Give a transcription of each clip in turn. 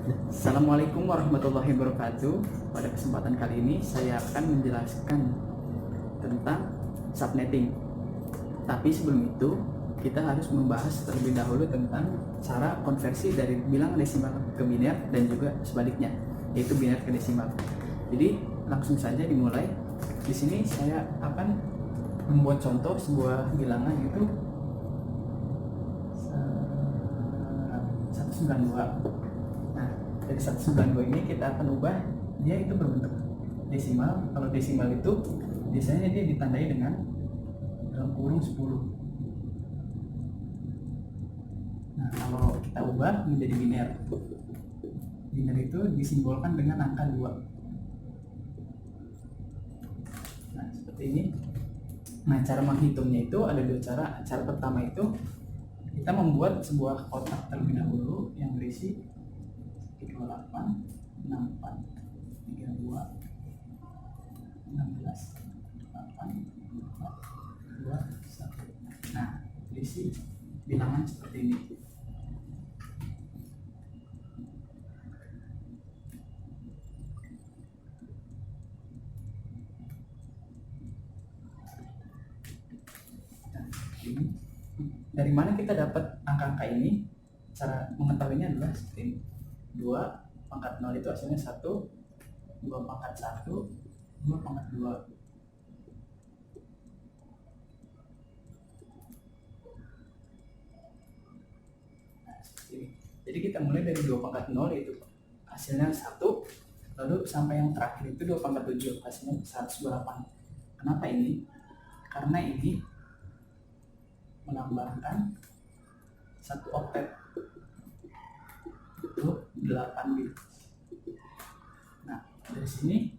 Assalamualaikum warahmatullahi wabarakatuh. Pada kesempatan kali ini saya akan menjelaskan tentang subnetting. Tapi sebelum itu kita harus membahas terlebih dahulu tentang cara konversi dari bilangan desimal ke biner dan juga sebaliknya, yaitu biner ke desimal. Jadi langsung saja dimulai. Di sini saya akan membuat contoh sebuah bilangan yaitu 192. Nah, dari 192 ini kita akan ubah dia itu berbentuk desimal. Kalau desimal itu biasanya dia ditandai dengan dalam kurung 10. Nah, kalau kita ubah menjadi biner, biner itu disimbolkan dengan angka 2. Nah, seperti ini. Nah, cara menghitungnya itu ada dua cara. Cara pertama itu kita membuat sebuah kotak terlebih dahulu yang berisi 28, 64, 32, 16, 8, 4, 2, 1. Nah, berisi bilangan seperti ini. Nah, ini. Dari mana kita dapat angka-angka ini? Cara mengetahuinya adalah seperti ini. 2 pangkat 0 itu hasilnya 1, 2 pangkat 1, 2 pangkat 2. Nah, seperti ini. Jadi kita mulai dari 2 pangkat 0 itu hasilnya 1, lalu sampai yang terakhir itu 2 pangkat 7 hasilnya 128. Kenapa ini? Karena ini melambangkan satu oktet itu 8 bit. Nah, dari sini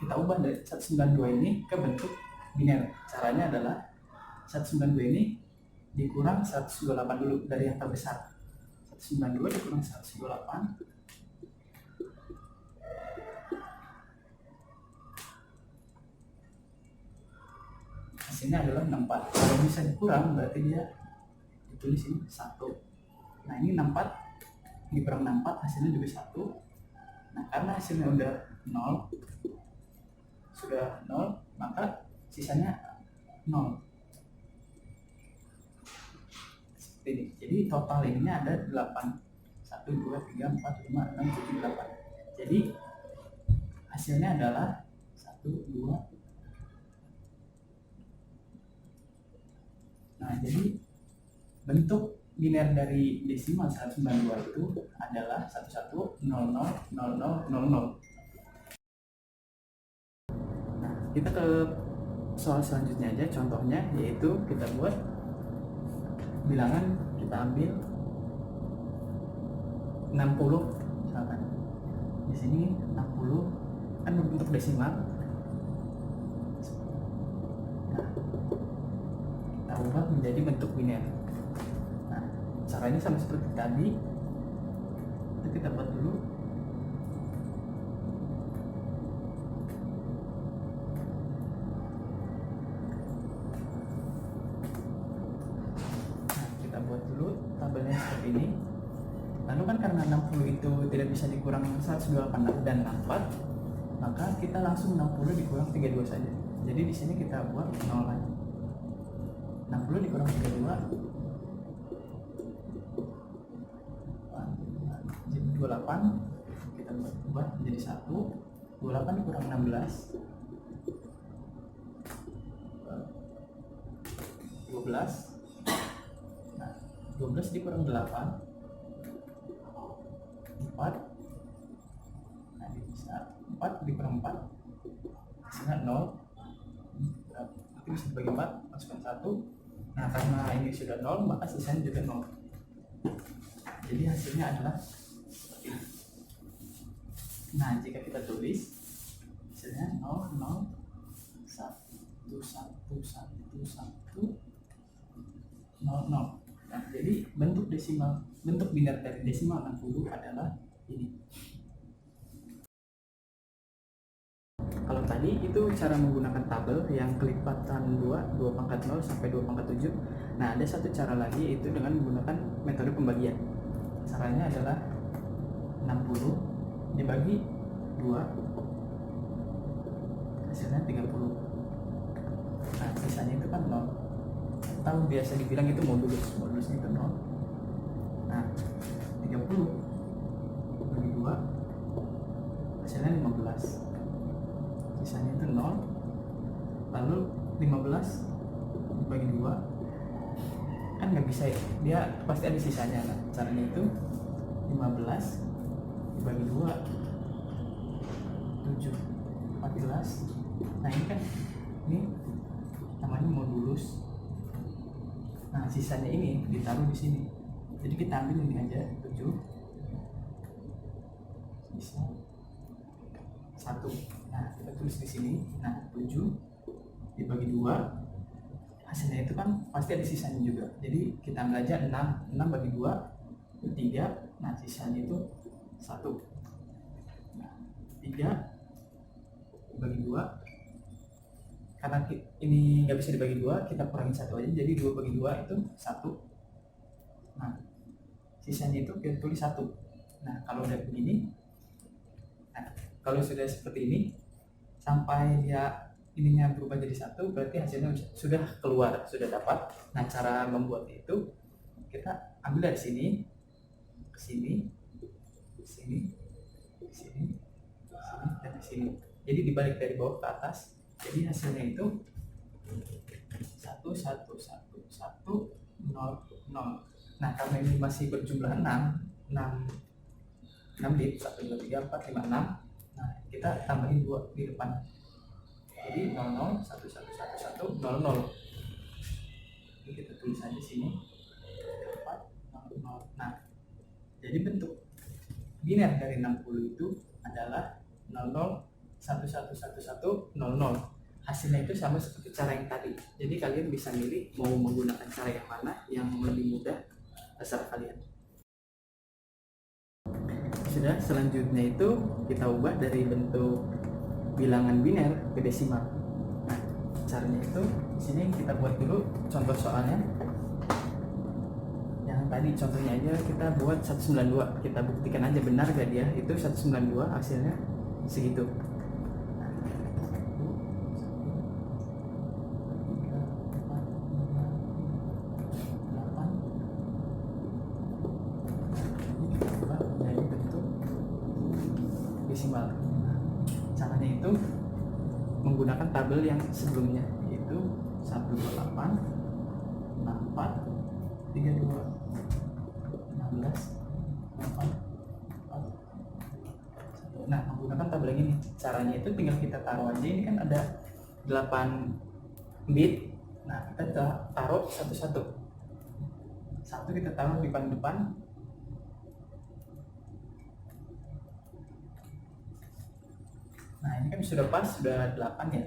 kita ubah dari 192 ini ke bentuk biner. Caranya adalah 192 ini dikurang 128 dulu dari yang terbesar. 192 dikurang 128. Hasilnya adalah 64. Kalau bisa dikurang berarti dia ditulis ini 1. Nah, ini 64 dikurang 64 hasilnya juga 1. Nah, karena hasilnya udah 0, sudah 0, maka sisanya 0. Seperti ini. Jadi total ininya ada 8. 1, 2, 3, 4, 5, 6, 7, 8. Jadi hasilnya adalah 1, 2. Nah, jadi bentuk biner dari desimal 192 itu adalah 11000000. Nah, kita ke soal selanjutnya aja, contohnya yaitu kita buat bilangan, kita ambil 60 misalkan. Di sini 60 kan berbentuk desimal. Nah, kita ubah menjadi bentuk biner. Nah, caranya sama seperti tadi. Itu kita buat dulu. Nah, kita buat dulu tabelnya seperti ini. Lalu kan karena 60 itu tidak bisa dikurang 128 dan 64, maka kita langsung 60 dikurang 32 saja. Jadi di sini kita buat 0 lagi. 60 dikurang 32 jadi 28. Kita buat menjadi 1. 28 dikurang 16 12. Nah, 12 dikurang 8 4. Nah, ini bisa 4 dikurang 4 hasilnya 0. Nanti bisa dibagi 4, masukkan 1. Nah, karena ini sudah 0, maka sisanya juga 0. Jadi hasilnya adalah seperti ini. Nah, jika kita tulis hasilnya 0, 0, 1, 1, 1, 1, 0, 0. Nah, jadi bentuk desimal, bentuk biner dari desimal 60 adalah ini. Kalau tadi itu cara menggunakan tabel yang kelipatan 2 pangkat 0 sampai 2 pangkat 7. Nah, ada satu cara lagi, yaitu dengan menggunakan metode pembagian. Caranya adalah 60 dibagi 2 hasilnya 30. Nah sisanya itu kan 0, atau biasa dibilang itu modusnya itu 0. Nah 30 bagi 2 hasilnya 15, sisanya itu 0. Lalu 15 dibagi 2 kan nggak bisa ya, dia pasti ada sisanya. Nah caranya itu 15 dibagi 2 7 14. Nah ini kan ini namanya modulus. Nah sisanya ini ditaruh di sini, jadi kita ambil ini aja 7 sisa 1. Nah kita tulis di sini. Nah 7 dibagi 2 hasilnya itu kan pasti ada sisanya juga, jadi kita ambil aja 6 bagi 2 3. Nah sisanya itu 1. Nah 3 bagi 2, karena ini nggak bisa dibagi 2 kita kurangin 1 aja, jadi 2 bagi 2 itu 1. Nah sisanya itu kita tulis 1. Nah kalau udah begini, nah kalau sudah seperti ini sampai dia ininya berubah jadi 1, berarti hasilnya sudah keluar, sudah dapat. Nah cara membuatnya itu kita ambil dari sini ke sini, ke sini, ke sini, ke sini, dan ke sini. Jadi dibalik dari bawah ke atas. Jadi hasilnya itu 1 1 1 1 0 0. Nah karena ini masih berjumlah 6 bit 1 2 3 4 5 6. Nah kita tambahin 2 di depan. Jadi 00 11 11 00. Ini kita tulis aja sini 4 00. Nah jadi bentuk biner dari 60 itu adalah 00 11 11 00. Hasilnya itu sama seperti cara yang tadi. Jadi kalian bisa milih mau menggunakan cara yang mana yang lebih mudah, terserah kalian. Sudah, selanjutnya itu kita ubah dari bentuk bilangan biner ke desimal. Nah caranya itu di sini kita buat dulu contoh soalnya. Yang tadi contohnya aja kita buat 192, kita buktikan aja benar gak dia itu 192 hasilnya segitu. Jadi bentuk desimal. Caranya itu menggunakan tabel yang sebelumnya, yaitu 128 64 32 16 8 4. Nah menggunakan tabel yang ini, caranya itu tinggal kita taruh aja. Ini kan ada 8 bit. Nah kita taruh satu-satu, kita taruh di paling depan. Nah ini kan sudah pas, sudah 8 ya.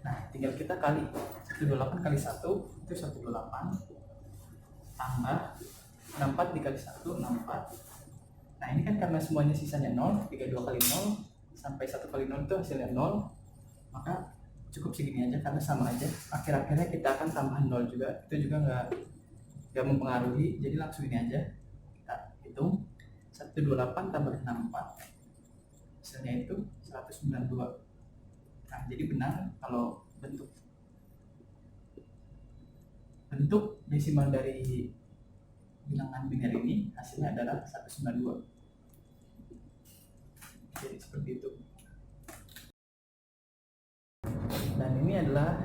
Nah tinggal kita kali 128 kali 1 itu 128 tambah 64 dikali 1 64. Nah ini kan karena semuanya sisanya 0, 32 kali 0 sampai 1 kali 0 itu hasilnya 0, maka cukup segini aja karena sama aja. Akhir-akhirnya kita akan tambah 0 juga, itu juga nggak mempengaruhi, jadi langsung ini aja kita hitung. 128 tambah 64 hasilnya itu 192. Nah jadi benar kalau bentuk desimal dari bilangan biner ini hasilnya adalah 192. Jadi seperti itu. Dan ini adalah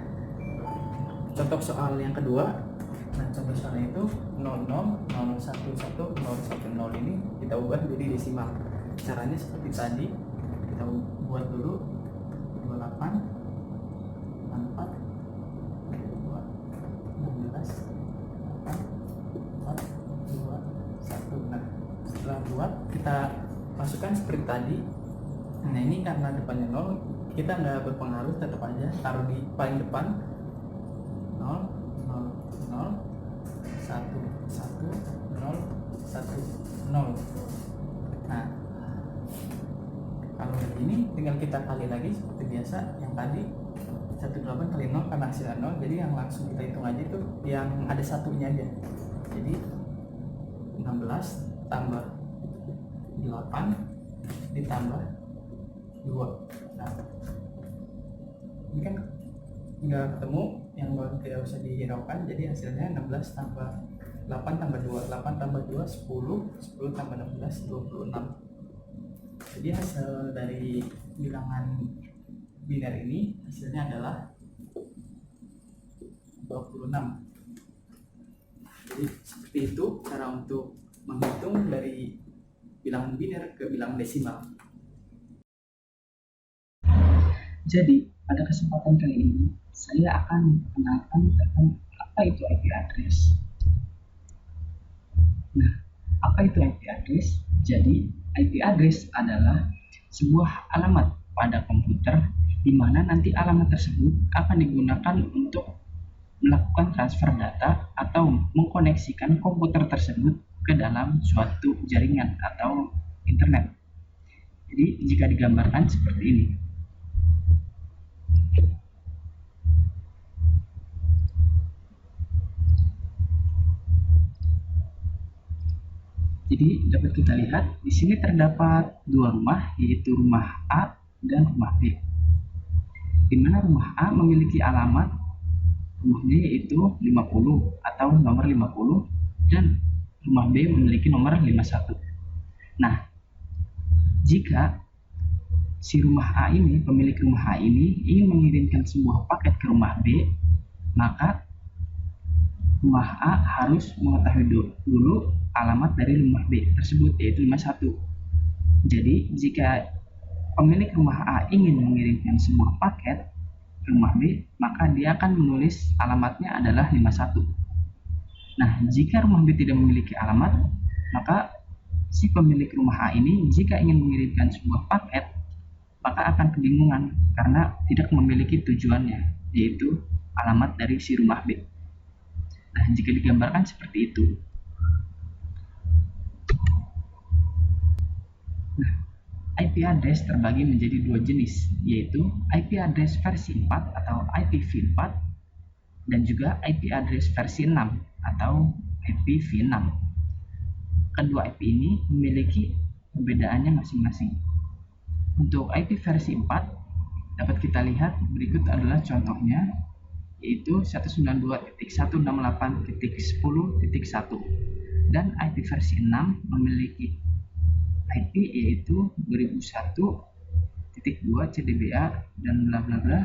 contoh soal yang kedua. Nah contoh soalnya itu 00 011 010 ini kita ubah jadi desimal. Caranya seperti tadi, kita buat dulu 28 64 2 16 8 4 2 1. Nah setelah buat kita masukkan seperti tadi. Nah ini karena depannya 0, kita nggak berpengaruh, tetap aja taruh di paling depan 0 0 0 1 1 0 1 0. Nah kalau begini tinggal kita kali lagi seperti biasa. Yang tadi 18 kali 0 karena hasilnya 0, jadi yang langsung kita hitung aja itu yang ada satunya aja. Jadi 16 tambah 2 8 ditambah 2. Nah, ini kan udah ketemu, yang tidak usah dihiraukan, jadi hasilnya 16 tambah 8 tambah 2, 8 tambah 2 10, 10 tambah 16 26. Jadi hasil dari bilangan biner ini hasilnya adalah 26. Jadi seperti itu cara untuk menghitung dari bilangan biner ke bilangan desimal. Jadi, pada kesempatan kali ini, saya akan mengenalkan tentang apa itu IP address. Nah, apa itu IP address? Jadi, IP address adalah sebuah alamat pada komputer di mana nanti alamat tersebut akan digunakan untuk melakukan transfer data atau mengkoneksikan komputer tersebut ke dalam suatu jaringan atau internet. Jadi, jika digambarkan seperti ini. Jadi dapat kita lihat di sini terdapat dua rumah, yaitu rumah A dan rumah B. Di mana rumah A memiliki alamat rumahnya yaitu 50 atau nomor 50 dan rumah B memiliki nomor 51. Nah, jika si rumah A ini, pemilik rumah A ini ingin mengirimkan sebuah paket ke rumah B, maka rumah A harus mengetahui dulu alamat dari rumah B tersebut, yaitu 51. Jadi, jika pemilik rumah A ingin mengirimkan sebuah paket ke rumah B, maka dia akan menulis alamatnya adalah 51. Nah, jika rumah B tidak memiliki alamat, maka si pemilik rumah A ini jika ingin mengirimkan sebuah paket, maka akan kebingungan karena tidak memiliki tujuannya, yaitu alamat dari si rumah B. Nah, jika digambarkan seperti itu. Nah, IP address terbagi menjadi dua jenis, yaitu IP address versi 4 atau IPv4 dan juga IP address versi 6 atau IPv6. Kedua IP ini memiliki perbedaannya masing-masing. Untuk IP versi 4 dapat kita lihat berikut adalah contohnya, yaitu 192.168.10.1, dan IP versi 6 memiliki IP yaitu 2001.2 CDBA dan bla bla bla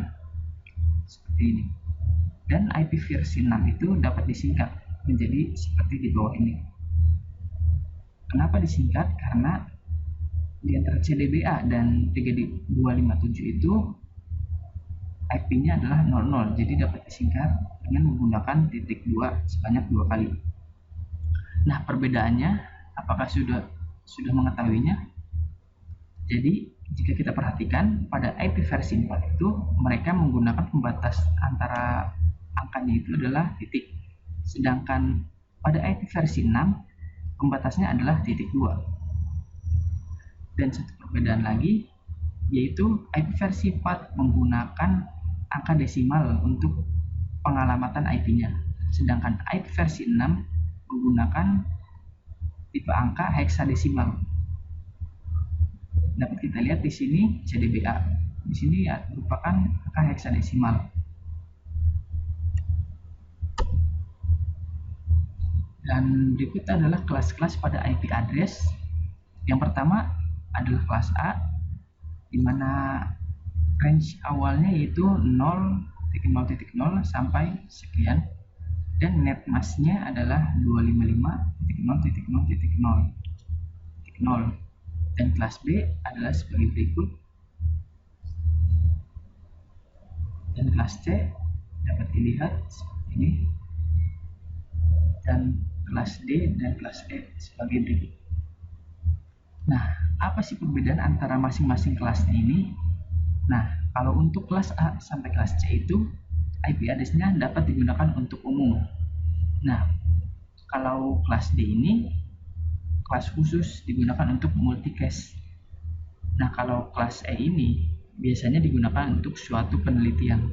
seperti ini. Dan IP versi 6 itu dapat disingkat menjadi seperti di bawah ini. Kenapa disingkat? Karena di antara CDBA dan 3257 itu IP-nya adalah 00, jadi dapat disingkat dengan menggunakan titik 2 sebanyak 2 kali. Nah, perbedaannya apakah sudah mengetahuinya? Jadi, jika kita perhatikan pada IP versi 4 itu mereka menggunakan pembatas antara angkanya itu adalah titik. Sedangkan pada IP versi 6 pembatasnya adalah titik 2. Dan satu perbedaan lagi, yaitu IP versi 4 menggunakan angka desimal untuk pengalamatan IP-nya, sedangkan IP versi 6 menggunakan tipe angka heksadesimal. Dapat kita lihat di sini CDBA, di sini ya, merupakan angka heksadesimal. Dan berikut adalah kelas-kelas pada IP address. Yang pertama adalah kelas A, di mana range awalnya yaitu 0.0.0 sampai sekian, dan net masknya adalah 255.0.0.0. Dan kelas B adalah sebagai berikut. Dan kelas C dapat dilihat seperti ini, dan kelas D dan kelas E sebagai berikut. Nah, apa sih perbedaan antara masing-masing kelasnya ini? Nah, kalau untuk kelas A sampai kelas C itu IP address-nya dapat digunakan untuk umum. Nah, kalau kelas D ini kelas khusus digunakan untuk multicast. Nah, kalau kelas E ini biasanya digunakan untuk suatu penelitian.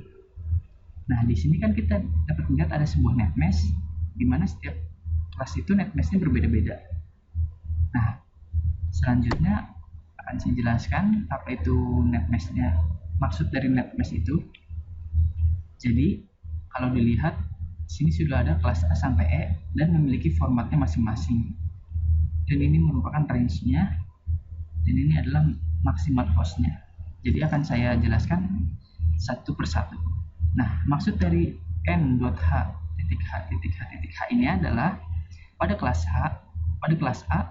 Nah, di sini kan kita dapat melihat ada sebuah netmask di mana setiap kelas itu netmasknya berbeda-beda. Nah, Selanjutnya akan saya jelaskan apa itu net mesh-nya. Maksud dari net mesh itu, jadi kalau dilihat sini sudah ada kelas A sampai E dan memiliki formatnya masing-masing. Dan ini merupakan range-nya, dan ini adalah maksimal host-nya. Jadi akan saya jelaskan satu persatu. Nah, maksud dari n.h.h.h ini adalah pada kelas A,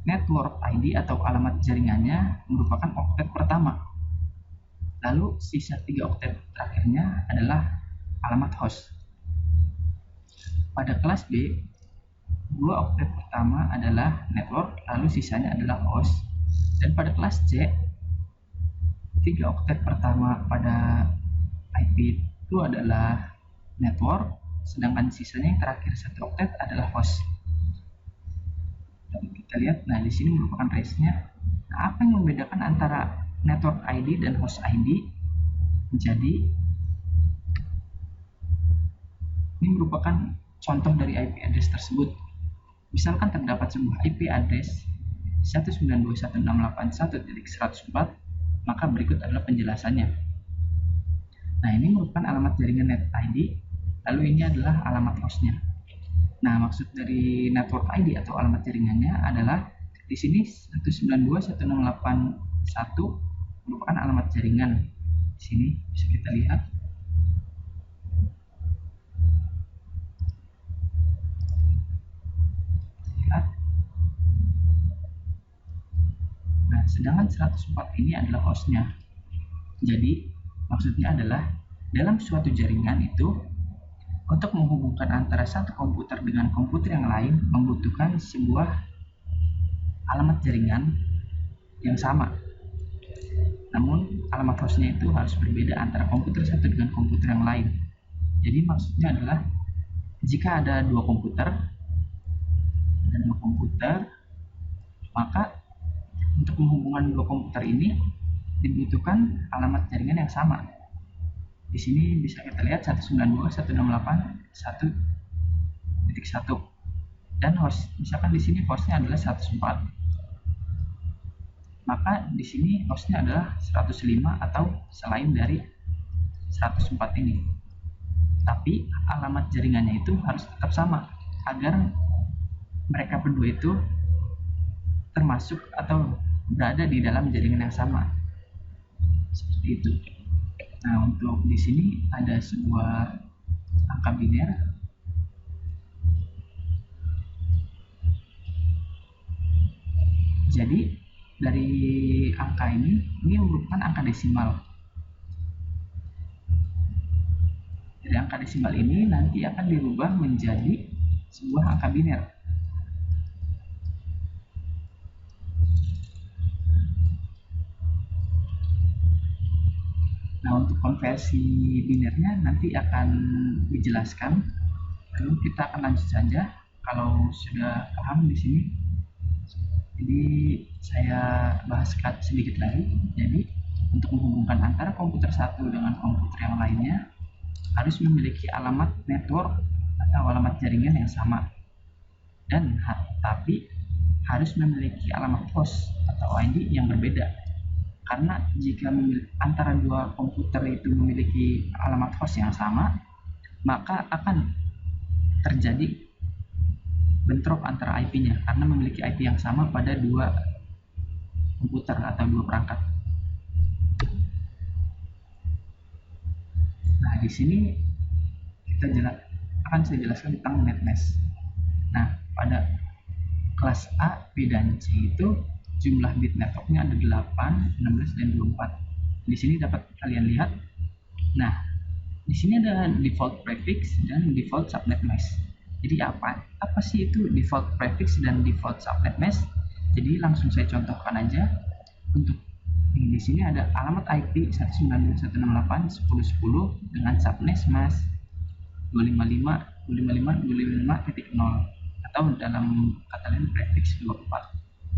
network ID atau alamat jaringannya merupakan oktet pertama. Lalu sisa 3 oktet terakhirnya adalah alamat host. Pada kelas B, 2 oktet pertama adalah network, lalu sisanya adalah host. Dan pada kelas C, 3 oktet pertama pada IP itu adalah network, sedangkan sisanya yang terakhir 1 oktet adalah host. Dan kita lihat, nah di sini merupakan range-nya. Nah, apa yang membedakan antara network ID dan host ID? Jadi ini merupakan contoh dari IP address tersebut. Misalkan terdapat sebuah IP address 192.168.1.104, maka berikut adalah penjelasannya. Nah, ini merupakan alamat jaringan net ID, lalu ini adalah alamat hostnya. Nah, maksud dari network ID atau alamat jaringannya adalah di sini 192.168.1 merupakan alamat jaringan. Di sini bisa kita lihat. Nah, sedangkan 104 ini adalah hostnya. Jadi, maksudnya adalah dalam suatu jaringan itu, untuk menghubungkan antara satu komputer dengan komputer yang lain membutuhkan sebuah alamat jaringan yang sama. Namun, alamat hostnya itu harus berbeda antara komputer satu dengan komputer yang lain. Jadi, maksudnya adalah jika ada dua komputer, maka untuk menghubungkan dua komputer ini dibutuhkan alamat jaringan yang sama. Di sini bisa kita lihat 192.168.1.1 dan host. Misalkan di sini hostnya adalah 104, maka di sini hostnya adalah 105 atau selain dari 104 ini. Tapi alamat jaringannya itu harus tetap sama agar mereka berdua itu termasuk atau berada di dalam jaringan yang sama. Seperti itu. Nah, untuk di sini ada sebuah angka biner. Jadi dari angka ini merupakan angka desimal. Dari angka desimal ini nanti akan dirubah menjadi sebuah angka biner. Nah, untuk konversi binernya nanti akan dijelaskan. Lalu kita akan lanjut saja kalau sudah paham di sini. Jadi saya bahas sedikit lagi. Jadi untuk menghubungkan antara komputer satu dengan komputer yang lainnya harus memiliki alamat network atau alamat jaringan yang sama, dan tapi harus memiliki alamat host atau ID yang berbeda. Karena jika antara dua komputer itu memiliki alamat host yang sama, maka akan terjadi bentrok antara IP-nya karena memiliki IP yang sama pada dua komputer atau dua perangkat. Nah, di sini akan saya jelaskan tentang net mesh. Nah, pada kelas A, B, dan C itu jumlah bit networknya ada 8, 16, dan 24. Di sini dapat kalian lihat. Nah, di sini ada default prefix dan default subnet mesh. Jadi apa sih itu default prefix dan default subnet mesh? Jadi langsung saya contohkan aja. Untuk di sini ada alamat IP 192.168.10.10 dengan subnet mesh 255.255.255.0 atau dalam kata lain prefix 24.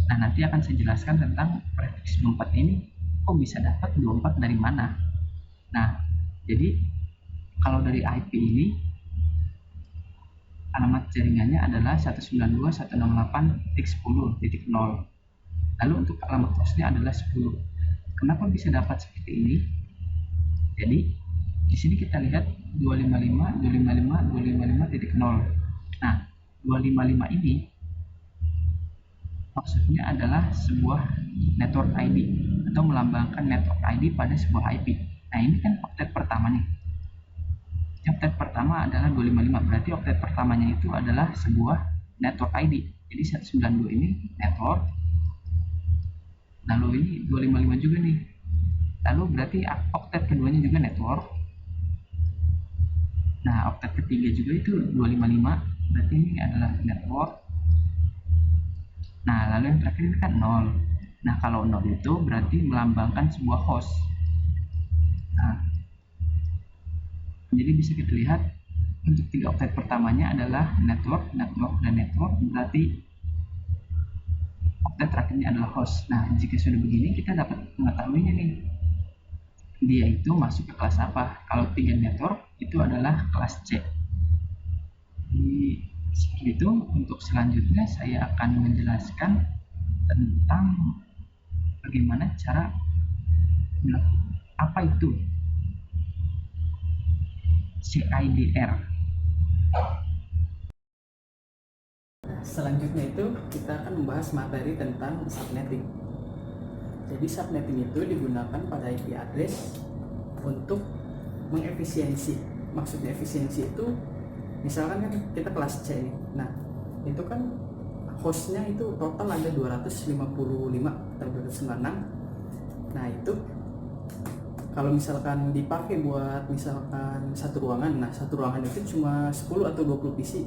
Nah, nanti akan saya jelaskan tentang prefix 24 ini kok bisa dapat 24 dari mana. Nah, jadi kalau dari IP ini alamat jaringannya adalah 192.168.10.0. Lalu untuk alamat hostnya adalah 10. Kenapa bisa dapat seperti ini? Jadi di sini kita lihat 255, 255, 255.0. Nah, 255 ini maksudnya adalah sebuah network ID atau melambangkan network ID pada sebuah IP. Nah, ini kan oktet pertamanya. Oktet pertama adalah 255, berarti oktet pertamanya itu adalah sebuah network ID. Jadi 192 ini network, lalu ini 255 juga nih. Lalu berarti oktet keduanya juga network. Nah, oktet ketiga juga itu 255, berarti ini adalah network. Nah, lalu yang terakhir ini kan 0. Nah, kalau 0 itu berarti melambangkan sebuah host. Nah, jadi bisa kita lihat untuk 3 oktet pertamanya adalah network, network, dan network, berarti oktet terakhirnya adalah host. Nah, jika sudah begini kita dapat mengetahuinya nih, dia itu masuk ke kelas apa. Kalau 3 network itu adalah kelas C. Jadi seperti itu. Untuk selanjutnya saya akan menjelaskan tentang bagaimana cara apa itu CIDR. Selanjutnya itu kita akan membahas materi tentang subnetting. Jadi subnetting itu digunakan pada IP address untuk mengefisiensi. Maksudnya efisiensi itu misalkan kan kita kelas C nih. Nah, itu kan hostnya itu total ada 255 atau 296. Nah, itu kalau misalkan dipakai buat misalkan satu ruangan, nah satu ruangan itu cuma 10 atau 20 PC.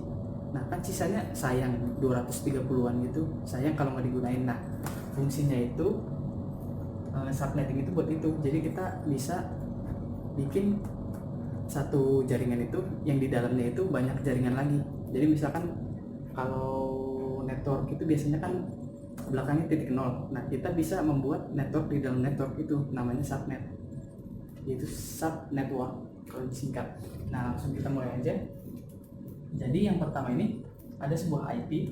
Nah, kan sisanya sayang 230-an gitu, sayang kalau nggak digunain. Nah, fungsinya itu subnetting itu buat itu. Jadi kita bisa bikin satu jaringan itu yang di dalamnya itu banyak jaringan lagi. Jadi misalkan kalau network itu biasanya kan belakangnya titik nol. Nah, kita bisa membuat network di dalam network itu, namanya subnet, yaitu subnetwork kalau disingkat. Nah, langsung kita mulai aja. Jadi yang pertama ini ada sebuah IP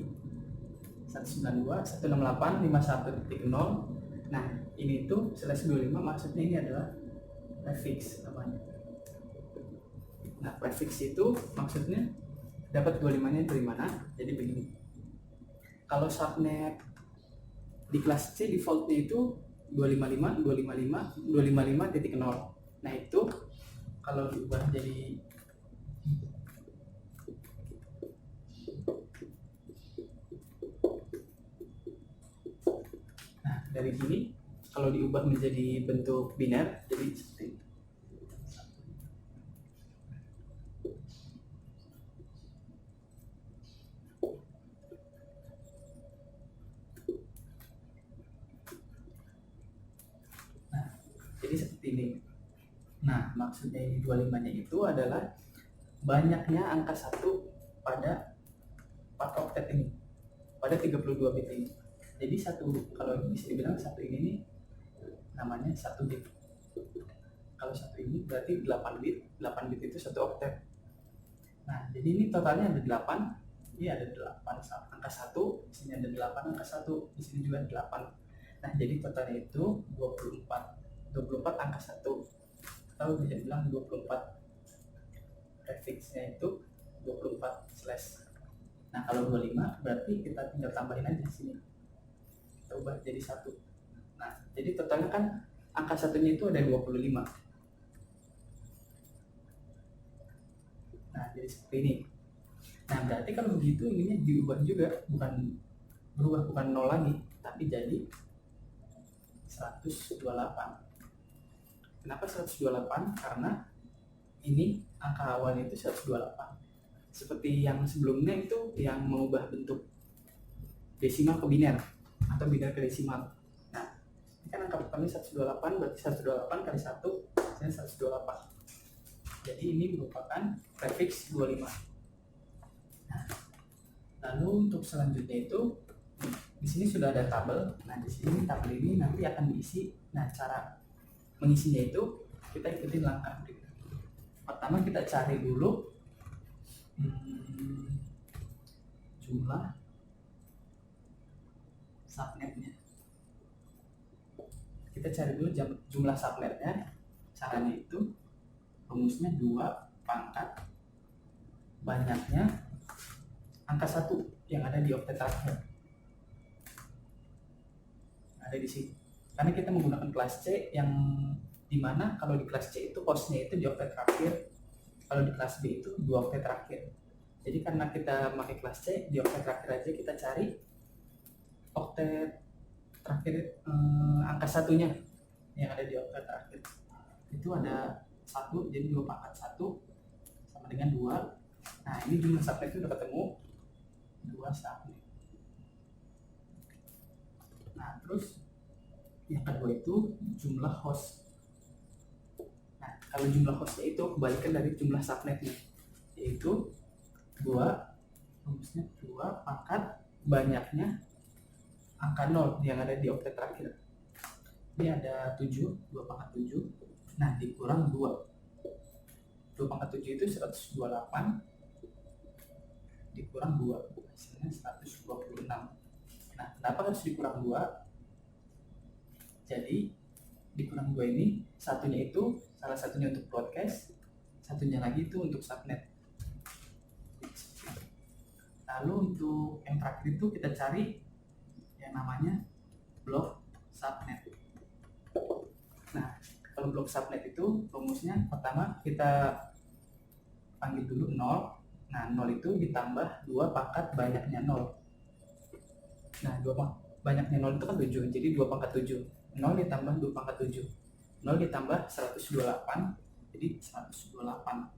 192.168.51.0. Nah, ini tuh /25, maksudnya ini adalah prefix namanya. Nah, prefix itu maksudnya dapat 25-nya dari mana? Jadi begini. Kalau subnet di kelas C defaultnya itu 255, 255, 255.0. Nah, itu kalau diubah jadi dari sini, kalau diubah menjadi bentuk biner, jadi seperti ini. Nah, jadi seperti ini. Nah, maksudnya ini 25-nya itu adalah banyaknya angka 1 pada 4 oktet ini, pada 32 bit ini. Jadi satu, kalau bisa dibilang satu ini nih namanya 1 bit. Kalau satu ini berarti 8 bit. 8 bit itu 1 oktet. Nah, jadi ini totalnya ada 8. Ini ada 8 angka 1, di sini ada 8 angka 1, di sini juga ada 8. Nah, jadi totalnya itu 24. 24 angka 1. Atau bisa dibilang 24. Prefixnya itu 24 slash. Nah, kalau 25 berarti kita tinggal tambahin aja di sini. Kita ubah jadi 1. Nah, jadi totalnya kan angka satunya itu ada 25. Nah, jadi seperti ini. Nah, berarti kalau begitu ininya diubah juga, bukan berubah, bukan 0 lagi, tapi jadi 128. Kenapa 128? Karena ini angka awalnya itu 128. Seperti yang sebelumnya itu yang mengubah bentuk desimal ke biner atau biner ke desimal. Nah, ini kan angka pertamanya 128, berarti 128 kali 1 jadi 128. Jadi ini merupakan prefix 25. Nah, lalu untuk selanjutnya itu di sini sudah ada tabel. Nah, di sini tabel ini nanti akan diisi. Nah, cara mengisinya itu kita ikutin langkah berikut. Pertama kita cari dulu jumlah subnetnya. kita cari dulu jumlah subnetnya. Caranya itu rumusnya 2 pangkat banyaknya angka 1 yang ada di oktet terakhir. Ada di sini. Karena kita menggunakan kelas C yang dimana kalau di kelas C itu hostnya itu di oktet terakhir, kalau di kelas B itu 2 oktet terakhir. Jadi karena kita pakai kelas C, di oktet terakhir aja kita cari oktet terakhir angka 1-nya yang ada di oktet terakhir. Itu ada 1, jadi 2 pangkat 1 sama dengan 2. Nah, ini jumlah subnet itu udah ketemu 2 subnet. Nah, terus yang kedua itu jumlah host. Nah, kalau jumlah hostnya itu kebalikan dari jumlah subnetnya, yaitu 2, rumusnya 2 pangkat banyaknya angka 0 yang ada di oktet terakhir. Ini ada 7, 2 pangkat 7. Nah, dikurang 2. 2 pangkat 7 itu 128, dikurang 2, hasilnya 126. Nah, kenapa harus dikurang 2? Jadi, dikurang 2 ini, satunya itu, salah satunya untuk broadcast, satunya lagi itu untuk subnet. Lalu untuk yang terakhir itu kita cari yang namanya blok subnet. Nah, kalau blok subnet itu rumusnya pertama kita panggil dulu 0. Nah, 0 itu ditambah 2 pangkat banyaknya 0. Nah, 2 banyaknya 0 itu kan 7, jadi 2 pangkat 7. 0 ditambah 2 pangkat 7. 0 ditambah 128, jadi 128.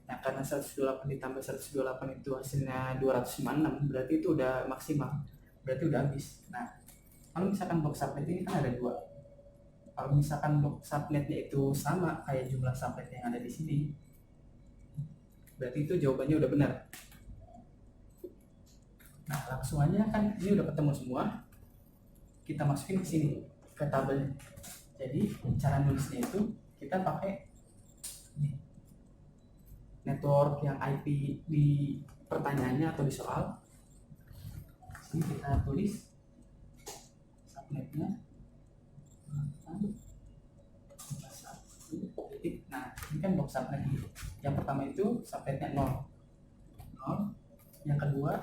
Nah, karena 128 ditambah 128 itu hasilnya 256, berarti itu udah maksimal, berarti udah habis. Nah, kalau misalkan blok subnet ini kan ada 2. Kalau misalkan blok subnetnya itu sama kayak jumlah subnet yang ada di sini, berarti itu jawabannya udah benar. Nah, langsung aja kan ini udah ketemu semua, kita masukin ke sini ke tabelnya. Jadi cara nulisnya itu kita pakai network yang IP di pertanyaannya atau di soal. Sini kita tulis subnetnya. Nah, ini kan blok subnet ini. Yang pertama itu subnetnya 0. Yang kedua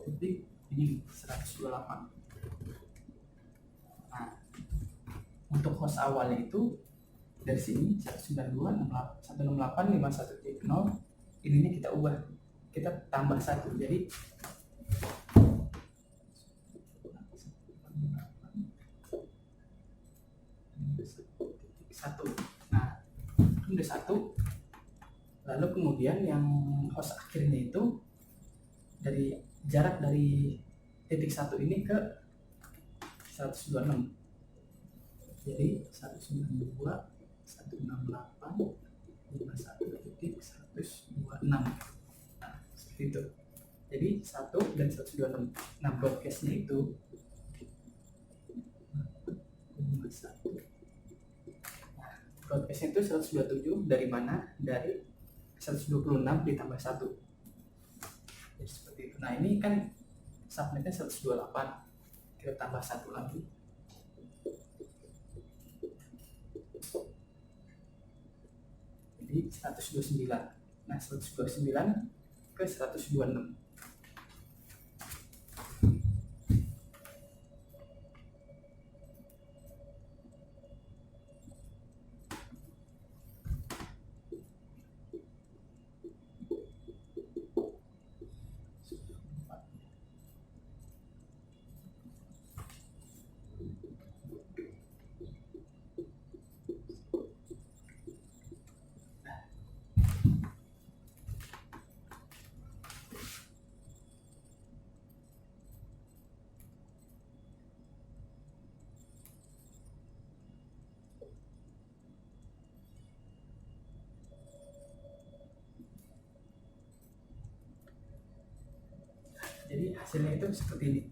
titik ini 128. Nah, untuk host awalnya itu dari sini 192.168.51.0, ininya kita ubah, kita tambah 1, jadi 1. Nah, ini udah 1. Lalu kemudian yang host akhirnya itu dari jarak dari titik 1 ini ke 126. Jadi 192.168.51.126. Nah, seperti itu. Jadi 1 dan 126. Nah, broadcastnya itu 1. Nah, broadcastnya itu 127 dari mana? Dari 126 ditambah 1. Jadi seperti itu. Nah, ini kan subnetnya 128, kita tambah 1 lagi, jadi 129. Nah, 129 ke 126. Jadi hasilnya itu seperti ini.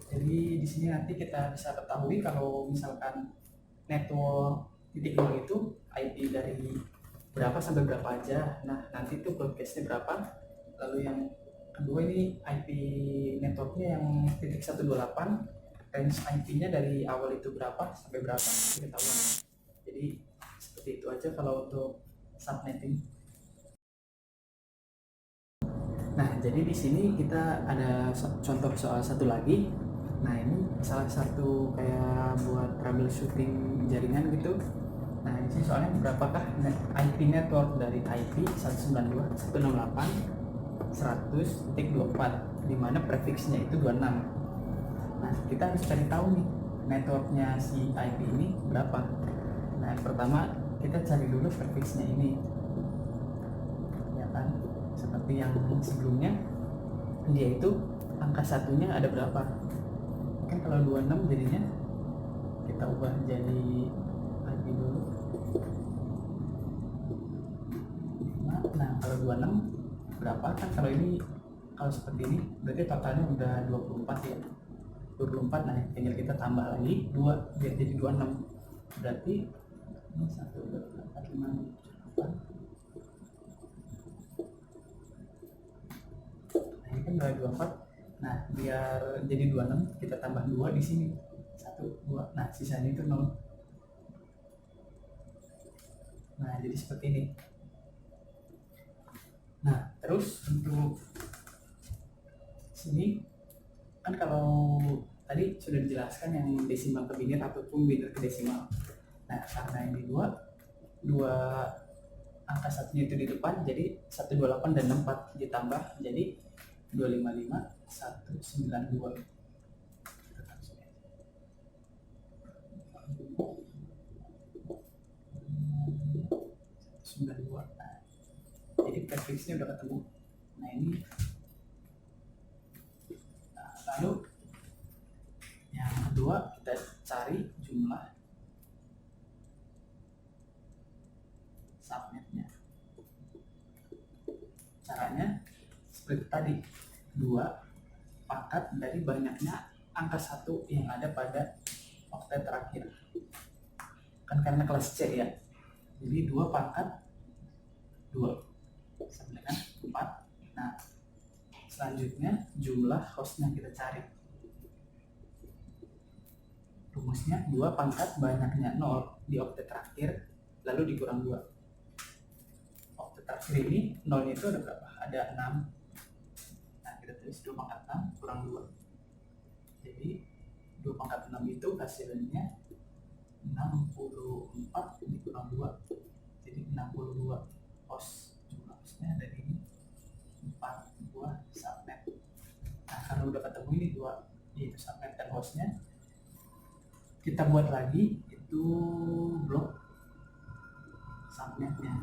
Jadi di sini nanti kita bisa ketahui kalau misalkan network titik 0 itu IP dari berapa sampai berapa aja. Nah, nanti itu broadcastnya berapa, lalu yang kedua ini IP networknya yang .128, range IP-nya dari awal itu berapa sampai berapa ketahuan. Jadi seperti itu aja kalau untuk subnetting. Nah, jadi di sini kita ada contoh soal satu lagi. Nah, ini salah satu kayak buat troubleshooting jaringan gitu. Nah, ini sih soalnya berapakah IP network dari IP 192.168.100.24 di mana prefixnya itu 26. Nah, kita harus cari tahu nih networknya si IP ini berapa. Nah, yang pertama kita cari dulu prefixnya ini. Ya kan? Seperti yang sebelumnya, dia itu angka satunya ada berapa? Kan kalau 26 jadinya kita ubah jadi IP dulu. Nah, kalau 26 berapa? Kan kalau ini, kalau seperti ini berarti totalnya udah 24 ya. 24, nah tinggal kita tambah lagi 2 biar jadi 26. Berarti ini 1, 2, 3, 4, 5, 6, 7, 8. Nah, ini kan udah 24. Nah, biar jadi 26 kita tambah 2 di sini. 1, 2. Nah, sisanya itu 0. Nah, jadi seperti ini. Nah, terus untuk sini kan kalau tadi sudah dijelaskan yang desimal ke biner ataupun biner ke desimal. Nah, karena ini dua angka satunya itu di depan, jadi 128 dan 64 ditambah jadi 255 192. 192. Nah, jadi prefixnya udah ketemu. Nah, ini lalu yang kedua kita cari jumlah subnetnya. Caranya seperti tadi, 2 pangkat dari banyaknya angka 1 yang ada pada oktet terakhir. Kan karena kelas C ya, jadi 2 pangkat 2 sama dengan 4. Nah, selanjutnya jumlah hostnya kita cari. Rumusnya 2 pangkat banyaknya 0 di oktet terakhir lalu dikurang 2. Oktet terakhir ini 0 itu ada berapa? Ada 6. Nah, kita tulis 2 pangkat 6 kurang 2. Jadi 2 pangkat 6 itu hasilnya 64 dikurang 2. Jadi 62 host. Jumlah hostnya ada di ini 4 buah subnet. Nah, karena udah ketemu ini 2 yaitu subnet dan hostnya, kita buat lagi itu blok subnetnya.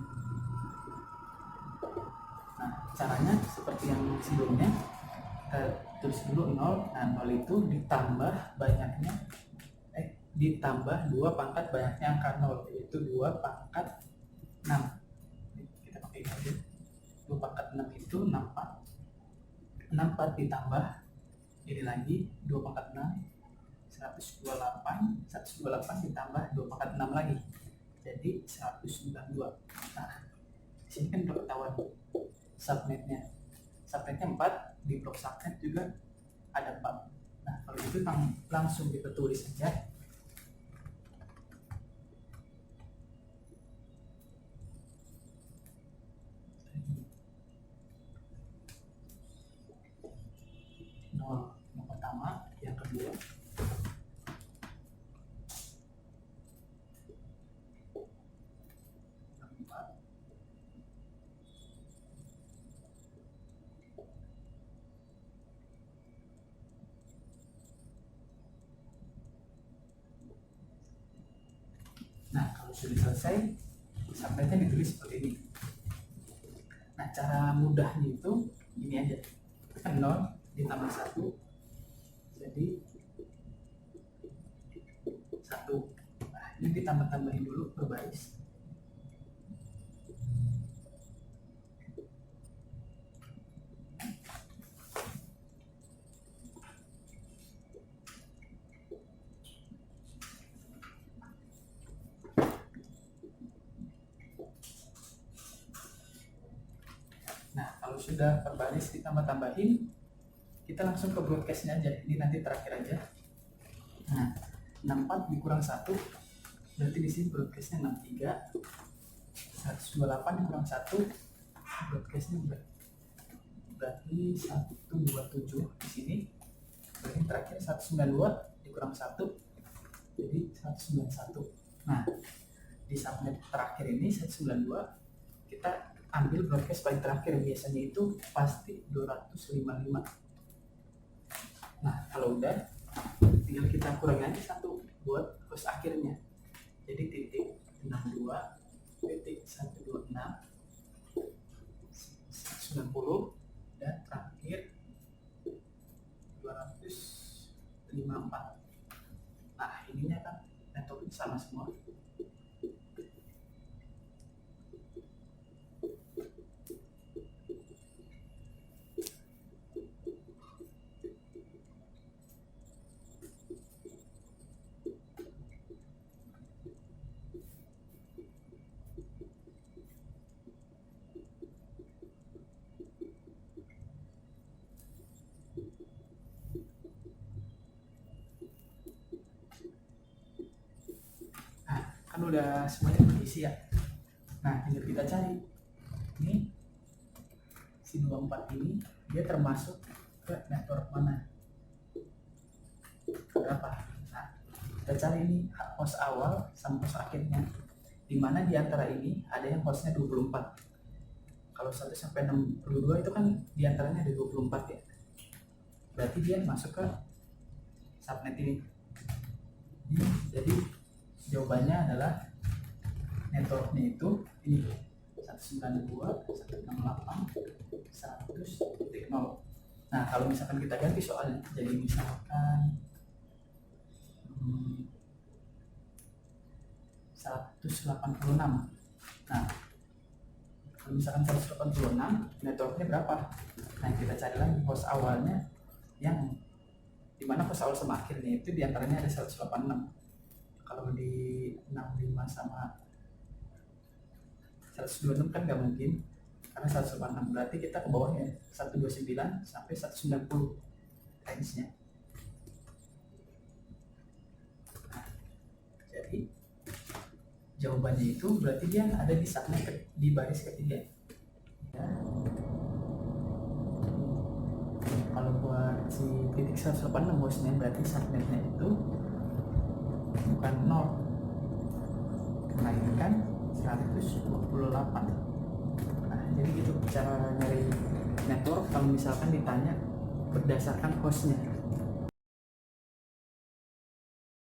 Nah, caranya seperti yang sebelumnya, kita tulis dulu 0. Nah, 0 itu ditambah banyaknya ditambah 2 pangkat banyaknya angka 0, yaitu 2 pangkat 6. Kita pakai ini aja. 2 pangkat 6 itu 64. 64 ditambah ini lagi 2 pangkat 6 128. 128 ditambah 2 pangkat 6 lagi jadi 192. Nah, di sini kan udah ketahuan subnetnya. Subnetnya 4, di blok subnet juga ada 4. Nah, kalau itu langsung kita tulis aja. Yang pertama, yang kedua, yang keempat, nah kalau sudah selesai subnetnya ditulis seperti ini. Nah, cara mudahnya itu ini aja, kan 0 ditambah 1 jadi 1. Nah, ini ditambah-tambahin dulu per baris. Nah, kalau sudah berbaris ditambah-tambahin, kita langsung ke broadcastnya aja. Ini nanti terakhir aja. Nah, 64 dikurang 1 berarti di sini broadcastnya 63. 128 dikurang 1 broadcastnya berarti 127 di sini. Berarti terakhir 192 dikurang 1 jadi 191. Nah, di subnet terakhir ini 192 kita ambil broadcast paling terakhir, biasanya itu pasti 255. Nah, kalau udah tinggal kita kurangi aja 1 buat host akhirnya. Jadi titik 62 titik 126 190 dan terakhir 254. Nah, ininya kan network sama semua. Kan udah semuanya terisi ya. Nah, tinggal kita cari ini si 24 ini dia termasuk ke network mana, berapa. Nah, kita cari ini host awal sama host akhirnya, dimana di antara ini ada yang hostnya 24. Kalau 1 sampai 62 itu kan diantaranya ada 24 ya, berarti dia masuk ke subnet ini. Jadi jawabannya adalah networknya itu ini 192 168 100.0. Nah, kalau misalkan kita ganti soalnya jadi misalkan 186. Nah, kalau misalkan 186 networknya berapa? Nah, kita cari lagi host awalnya, yang dimana host awal sama akhirnya itu diantaranya ada 186. Kalau di 65 sama 126 kan nggak mungkin, karena 186 berarti kita ke bawahnya 129 sampai 190 range-nya. Nah, jadi jawabannya itu berarti dia ada di subnet di baris ketiga. Ya. Kalau buat si titik 186 hostnya berarti subnetnya itu bukan 0, melainkan 128. Nah, jadi gitu cara nyari network kalau misalkan ditanya berdasarkan hostnya.